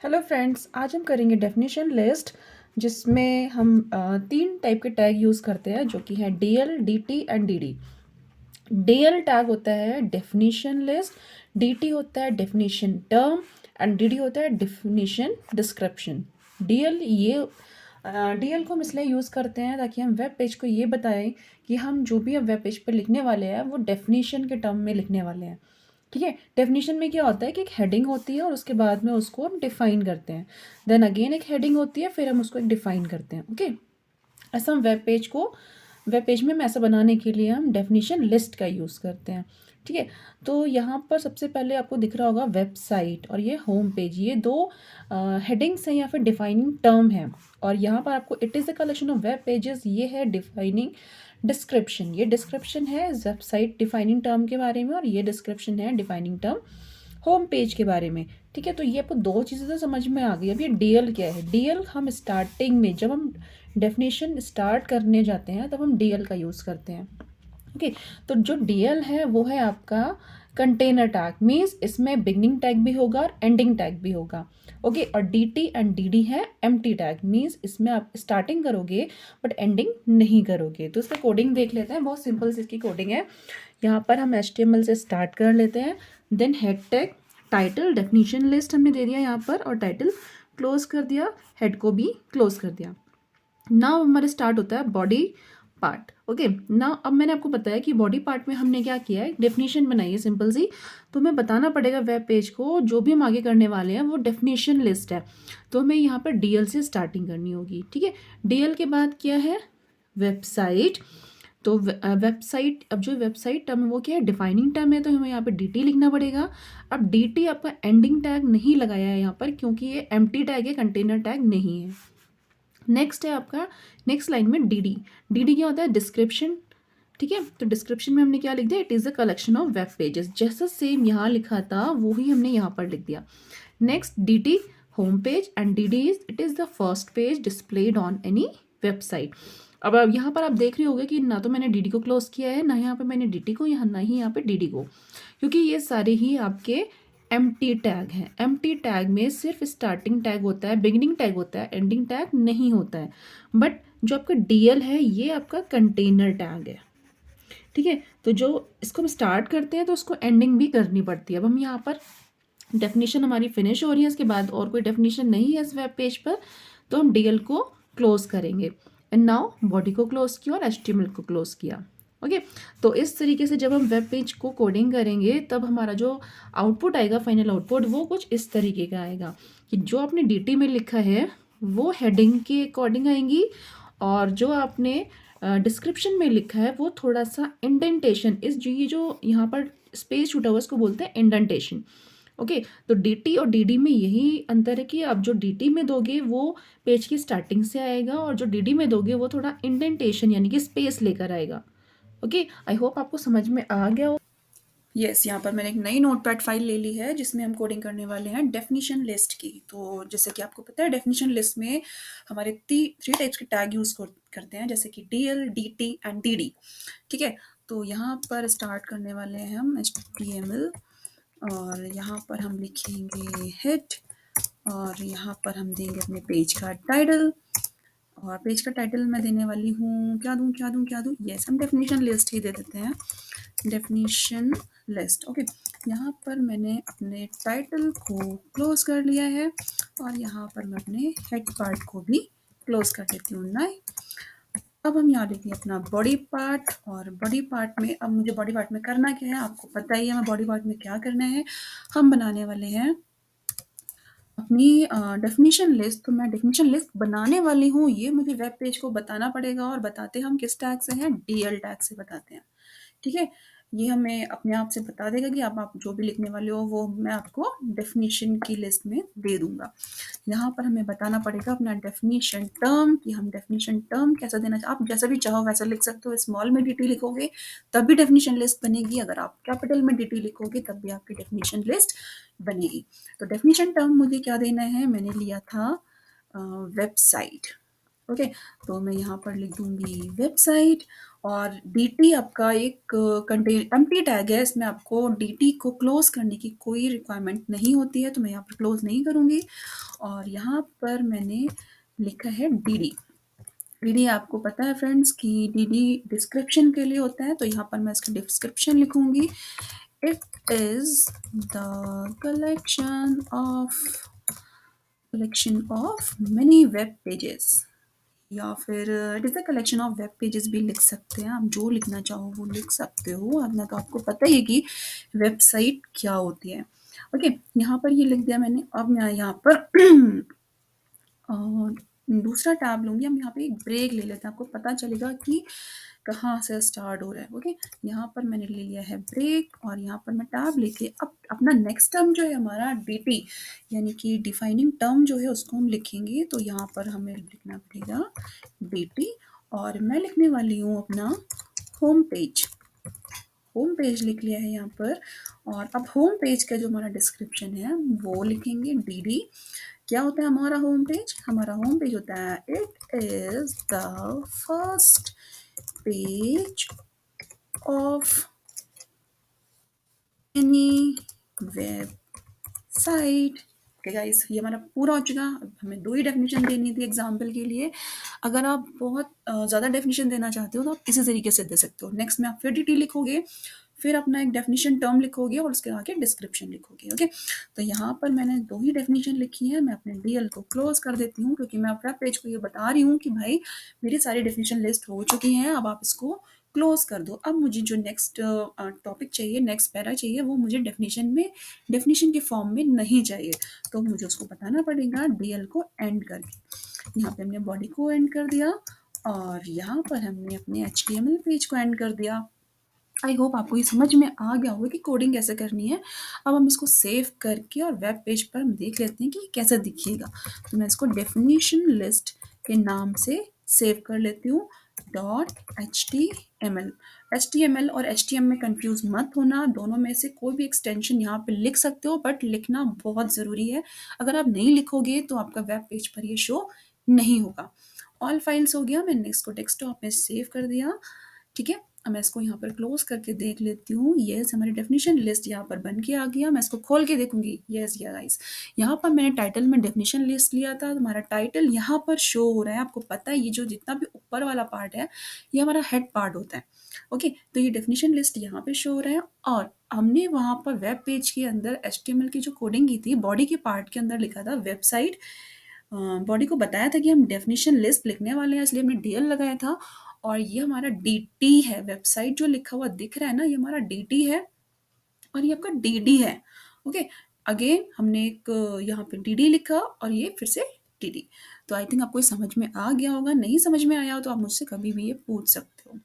Hello friends, आज हम करेंगे डेफिनेशन लिस्ट जिसमें हम 3 टाइप के टैग यूज़ करते हैं जो कि है DL, DT and DD. DL tag होता है डेफिनेशन लिस्ट, डीटी होता है डेफिनेशन टर्म एंड डीडी होता है डेफिनेशन डिस्क्रिप्शन। डीएल को हम इसलिए यूज़ करते हैं ताकि हम वेब पेज को ये बताएं कि हम जो भी अब वेब पेज पर लिखने वाले हैं वो डेफिनेशन के टर्म में लिखने वाले हैं। ठीक है, डेफिनेशन में क्या होता है कि एक हेडिंग होती है और उसके बाद में उसको हम डिफाइन करते हैं। देन अगेन एक हेडिंग होती है, फिर हम उसको एक डिफाइन करते हैं। ओके, ऐसा हम वेब पेज में हम ऐसा बनाने के लिए हम डेफिनेशन लिस्ट का यूज़ करते हैं। ठीक है, तो यहाँ पर सबसे पहले आपको दिख रहा होगा वेबसाइट और ये होम पेज, ये दो हेडिंग्स हैं या फिर डिफाइनिंग टर्म है। और यहाँ पर आपको it is a collection of web pages, ये है डिफाइनिंग डिस्क्रिप्शन। ये डिस्क्रिप्शन है वेबसाइट डिफाइनिंग टर्म के बारे में और ये डिस्क्रिप्शन है डिफाइनिंग टर्म होम पेज के बारे में। ठीक है, तो ये आपको दो चीज़ें तो समझ में आ गई। अब ये डीएल क्या है? डीएल हम स्टार्टिंग में जब हम डेफिनेशन स्टार्ट करने जाते हैं तब हम डीएल का यूज़ करते हैं। ओके, तो जो डीएल है वो है आपका कंटेनर टैग, मीन्स इसमें बिगनिंग टैग भी होगा और एंडिंग टैग भी होगा। ओके, और डीटी एंड डीडी है एम्प्टी टैग, मीन्स इसमें आप स्टार्टिंग करोगे बट एंडिंग नहीं करोगे। तो इसका कोडिंग देख लेते हैं, बहुत सिंपल सी इसकी कोडिंग है। यहाँ पर हम HTML से स्टार्ट कर लेते हैं। Then head tag, title, definition list हमने दे दिया यहाँ पर और टाइटल क्लोज कर दिया, हेड को भी क्लोज कर दिया। नाउ हमारे स्टार्ट होता है बॉडी पार्ट। ओके, नाउ अब मैंने आपको बताया कि बॉडी पार्ट में हमने क्या किया है, डेफिनेशन बनाई है सिंपल सी। तो हमें बताना पड़ेगा वेब पेज को जो भी हम आगे करने वाले हैं वो डेफिनेशन लिस्ट है। तो हमें यहाँ पर डीएल से स्टार्टिंग करनी होगी। ठीक है, डीएल के बाद क्या है, वेबसाइट। तो वेबसाइट, अब जो वेबसाइट टर्म है वो क्या है, डिफाइनिंग टर्म है, तो हमें यहाँ पे डीटी लिखना पड़ेगा। अब डीटी आपका एंडिंग टैग नहीं लगाया है यहाँ पर क्योंकि ये एम्प्टी टैग है, कंटेनर टैग नहीं है। नेक्स्ट है आपका, नेक्स्ट लाइन में डीडी। डीडी क्या होता है, डिस्क्रिप्शन। ठीक है, तो डिस्क्रिप्शन में हमने क्या लिख दिया, it is a collection of web pages. जैसा सेम यहाँ लिखा था वो ही हमने यहाँ पर लिख दिया। Next DT, home page and DD is it is the first page displayed on any website. अब यहाँ पर आप देख रहे होंगे कि ना तो मैंने डीडी को क्लोज किया है, ना यहाँ पे मैंने डीटी को, यहाँ ना ही यहाँ पे डीडी को, क्योंकि ये सारे ही आपके एम्प्टी टैग है। एम्प्टी टैग में सिर्फ स्टार्टिंग टैग होता है, बिगिनिंग टैग होता है, एंडिंग टैग नहीं होता है। बट जो आपका डीएल है ये आपका कंटेनर टैग है। ठीक है, तो जो इसको हम स्टार्ट करते हैं तो उसको एंडिंग भी करनी पड़ती है। अब हम यहाँ पर डेफिनेशन हमारी फिनिश हो रही है, इसके बाद और कोई डेफिनेशन नहीं है इस वेब पेज पर, तो हम डीएल को क्लोज करेंगे। एंड नाउ बॉडी को क्लोज किया और एचटीएमएल को क्लोज किया। ओके, तो इस तरीके से जब हम वेब पेज को कोडिंग करेंगे तब हमारा जो आउटपुट आएगा, फाइनल आउटपुट, वो कुछ इस तरीके का आएगा कि जो आपने डीटी में लिखा है वो हेडिंग के अकॉर्डिंग आएंगी और जो आपने डिस्क्रिप्शन में लिखा है वो थोड़ा सा इंडेंटेशन, इस जो ये जो यहाँ पर स्पेस छूटा हुआ इसको बोलते हैं इंडेंटेशन। ओके, तो डीटी और डीडी में यही अंतर है कि आप जो डीटी में दोगे वो पेज की स्टार्टिंग से आएगा और जो डीडी में दोगे वो थोड़ा इंडेंटेशन यानी कि स्पेस लेकर आएगा। ओके, आई होप आपको समझ में आ गया हो। यस, यहाँ पर मैंने एक नई नोटपैड फाइल ले ली है जिसमें हम कोडिंग करने वाले हैं डेफिनेशन लिस्ट की। तो जैसे कि आपको पता है डेफिनेशन लिस्ट में हमारे थ्री टाइप्स के टैग यूज़ करते हैं, जैसे कि डीएल, डीटी एंड डीडी। ठीक है, तो यहाँ पर स्टार्ट करने वाले हैं हम HTML और यहाँ पर हम लिखेंगे हेड और यहाँ पर हम देंगे अपने पेज का टाइटल। और पेज का टाइटल मैं देने वाली हूँ, क्या दूँ, यस, हम डेफिनेशन लिस्ट ही दे देते हैं, डेफिनेशन लिस्ट। ओके, यहाँ पर मैंने अपने टाइटल को क्लोज कर लिया है और यहाँ पर मैं अपने हेड पार्ट को भी क्लोज कर देती हूँ ना। अब हम यहाँ लिखेंगे अपना बॉडी पार्ट और बॉडी पार्ट में, अब मुझे बॉडी पार्ट में करना क्या है आपको पता ही है, मैं बॉडी पार्ट में क्या करना है, हम बनाने वाले हैं अपनी डेफिनेशन लिस्ट। तो मैं डेफिनेशन लिस्ट बनाने वाली हूँ, ये मुझे वेब पेज को बताना पड़ेगा और बताते हम किस टैग से हैं, डीएल टैग से बताते हैं। ठीक है, ये हमें अपने आप से बता देगा कि आप जो भी लिखने वाले हो वो मैं आपको डेफिनेशन की लिस्ट में दे दूंगा। यहाँ पर हमें बताना पड़ेगा अपना डेफिनेशन टर्म कि हम डेफिनेशन टर्म कैसा देना आप जैसा भी चाहो वैसा लिख सकते हो। स्मॉल में डीटी लिखोगे तब भी डेफिनेशन लिस्ट बनेगी, अगर आप कैपिटल में डीटी लिखोगे तब भी आपकी डेफिनेशन लिस्ट बनेगी। तो डेफिनेशन टर्म मुझे क्या देना है, मैंने लिया था वेबसाइट। ओके, तो मैं यहाँ पर लिख दूंगी वेबसाइट, और dt आपका एक कंटेन एम्प्टी टैग है, इसमें आपको dt को क्लोज करने की कोई रिक्वायरमेंट नहीं होती है, तो मैं यहाँ पर क्लोज नहीं करूँगी। और यहाँ पर मैंने लिखा है dd। dd आपको पता है फ्रेंड्स कि dd डिस्क्रिप्शन के लिए होता है, तो यहाँ पर मैं इसका डिस्क्रिप्शन लिखूंगी। It is the collection of many web pages, या फिर it is the collection of web pages भी लिख सकते हैं, आप जो लिखना चाहो वो लिख सकते हो, वरना तो आपको पता ही है कि वेबसाइट क्या होती है। ओके, यहाँ पर ये लिख दिया मैंने। अब मैं यहाँ पर दूसरा टैब लूँगी, हम यहाँ पे एक ब्रेक ले लेते हैं, आपको पता चलेगा कि कहाँ से स्टार्ट हो रहा है। ओके, यहाँ पर मैंने ले लिया है ब्रेक, और यहाँ पर मैं टैब लेके अब अपना नेक्स्ट टर्म जो है हमारा dt, यानी कि डिफाइनिंग टर्म जो है उसको हम लिखेंगे। तो यहाँ पर हमें लिखना पड़ेगा dt, और मैं लिखने वाली हूँ अपना होम पेज। होम पेज लिख लिया है यहाँ पर, और अब होम पेज का जो हमारा डिस्क्रिप्शन है वो लिखेंगे dd। क्या होता है हमारा होम पेज? हमारा होम पेज होता है it is the first page of any website. Okay guys, ये हमारा पूरा हो चुका। अब हमें 2 ही डेफिनेशन देनी थी एग्जाम्पल के लिए। अगर आप बहुत ज़्यादा डेफिनेशन देना चाहते हो तो आप इसी तरीके से दे सकते हो। नेक्स्ट में आप फिर dt लिखोगे, फिर अपना एक डेफिनेशन टर्म लिखोगे, और उसके आगे डिस्क्रिप्शन लिखोगे। ओके, तो यहाँ पर मैंने 2 ही डेफिनेशन लिखी है। मैं अपने डीएल को क्लोज कर देती हूँ, क्योंकि मैं वेब पेज को ये बता रही हूँ कि भाई मेरी सारी डेफिनेशन लिस्ट हो चुकी हैं, अब आप इसको क्लोज कर दो। अब मुझे जो नेक्स्ट टॉपिक चाहिए, नेक्स्ट पैरा चाहिए, वो मुझे डेफिनेशन के फॉर्म में नहीं चाहिए, तो मुझे उसको बताना पड़ेगा डीएल को एंड करके। यहाँ पे हमने बॉडी को एंड कर दिया, और यहाँ पर हमने अपने HTML पेज को एंड कर दिया। आई होप आपको ये समझ में आ गया होगा कि कोडिंग कैसे करनी है। अब हम इसको सेव करके और वेब पेज पर हम देख लेते हैं कि ये कैसे दिखेगा। तो मैं इसको डेफिनेशन लिस्ट के नाम से सेव कर लेती हूँ, .html। HTML और HTML में कंफ्यूज मत होना, दोनों में से कोई भी एक्सटेंशन यहाँ पे लिख सकते हो, बट लिखना बहुत ज़रूरी है। अगर आप नहीं लिखोगे तो आपका वेब पेज पर ये शो नहीं होगा। ऑल फाइल्स हो गया, मैंने इसको डेस्कटॉप में सेव कर दिया। ठीक है, अब मैं इसको यहाँ पर क्लोज करके देख लेती हूँ। येस, हमारी डेफिनेशन लिस्ट यहाँ पर बन के आ गया। मैं इसको खोल के देखूंगी। येस या गाइस, यहाँ पर मैंने टाइटल में डेफिनेशन लिस्ट लिया था, तो हमारा टाइटल यहाँ पर शो हो रहा है। आपको पता है ये जो जितना भी ऊपर वाला पार्ट है ये हमारा हेड पार्ट होता है। ओके, तो ये डेफिनेशन लिस्ट यहाँ पे शो हो रहा है, और हमने वहाँ पर वेब पेज के अंदर HTML की जो कोडिंग की थी, बॉडी के पार्ट के अंदर लिखा था वेबसाइट। बॉडी को बताया था कि हम डेफिनेशन लिस्ट लिखने वाले हैं, इसलिए हमने डीएल लगाया था। और ये हमारा dt है, वेबसाइट जो लिखा हुआ दिख रहा है ना, ये हमारा dt है, और ये आपका dd है। ओके, अगेन हमने एक यहाँ पे dd लिखा, और ये फिर से dd। तो आई थिंक आपको ये समझ में आ गया होगा। नहीं समझ में आया हो तो आप मुझसे कभी भी ये पूछ सकते हो।